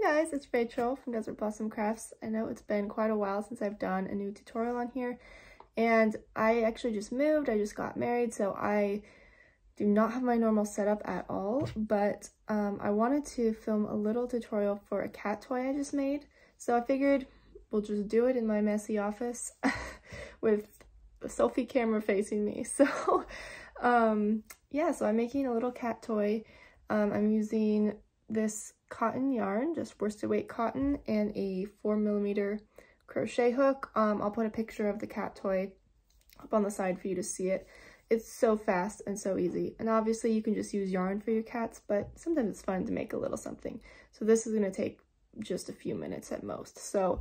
guys, it's Rachel from Desert Blossom Crafts. I know it's been quite a while since I've done a new tutorial on here, and I actually just moved. I just got married, so I do not have my normal setup at all, but I wanted to film a little tutorial for a cat toy I just made. So I figured we'll just do it in my messy office with the selfie camera facing me. So yeah, so I'm making a little cat toy. I'm using this cotton yarn, just worsted weight cotton, and a 4mm crochet hook. I'll put a picture of the cat toy up on the side for you to see it. It's so fast and so easy. And obviously you can just use yarn for your cats, but sometimes it's fun to make a little something. So this is gonna take just a few minutes at most. So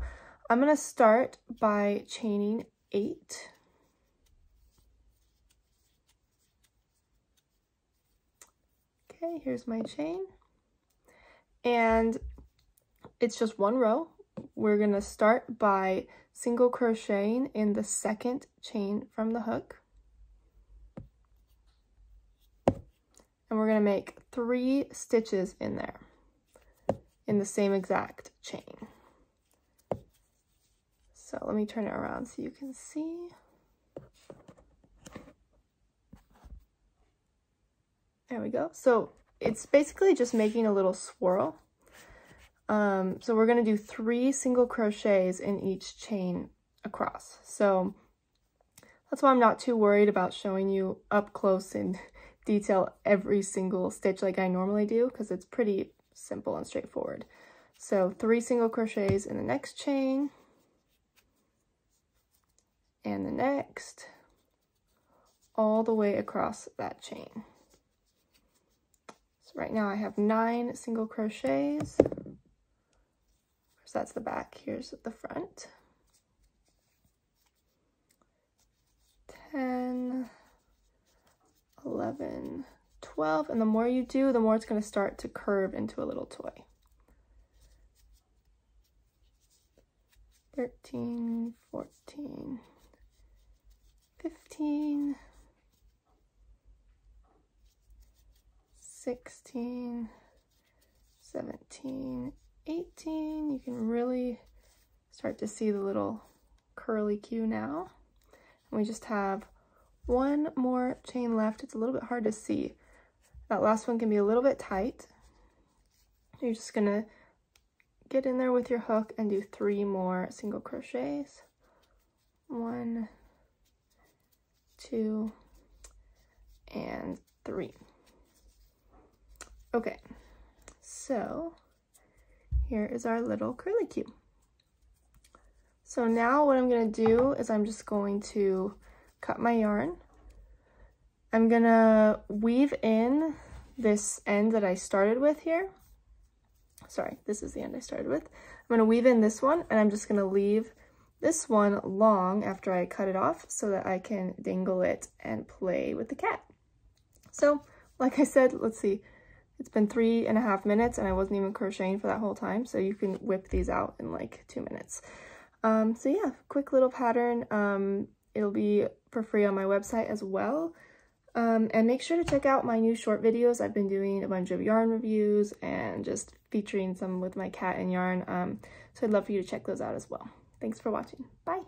I'm gonna start by chaining 8. Okay, here's my chain. And it's just one row. We're gonna start by single crocheting in the second chain from the hook. And we're gonna make 3 stitches in there in the same exact chain. So let me turn it around so you can see. There we go. So it's basically just making a little swirl. So we're going to do 3 single crochets in each chain across. So that's why I'm not too worried about showing you up close in detail every single stitch like I normally do, because it's pretty simple and straightforward. So 3 single crochets in the next chain, and the next, all the way across that chain. So right now I have 9 single crochets. So that's the back, here's the front. 10, 11, 12, and the more you do, the more it's going to start to curve into a little toy. 13, 14, 15, 16, 17, 18. You can really start to see the little curly Q now. And we just have 1 more chain left. It's a little bit hard to see. That last one can be a little bit tight. You're just gonna get in there with your hook and do 3 more single crochets. 1, 2, and 3. Okay, so here is our little curly Q. So now what I'm going to do is I'm just going to cut my yarn. I'm going to weave in this end that I started with here. Sorry, this is the end I started with. I'm going to weave in this one, and I'm just going to leave this one long after I cut it off so that I can dangle it and play with the cat. So like I said, let's see. It's been 3.5 minutes and I wasn't even crocheting for that whole time, so you can whip these out in like 2 minutes. So yeah, quick little pattern. It'll be for free on my website as well. And make sure to check out my new short videos. I've been doing a bunch of yarn reviews and just featuring some with my cat and yarn. So I'd love for you to check those out as well. Thanks for watching. Bye!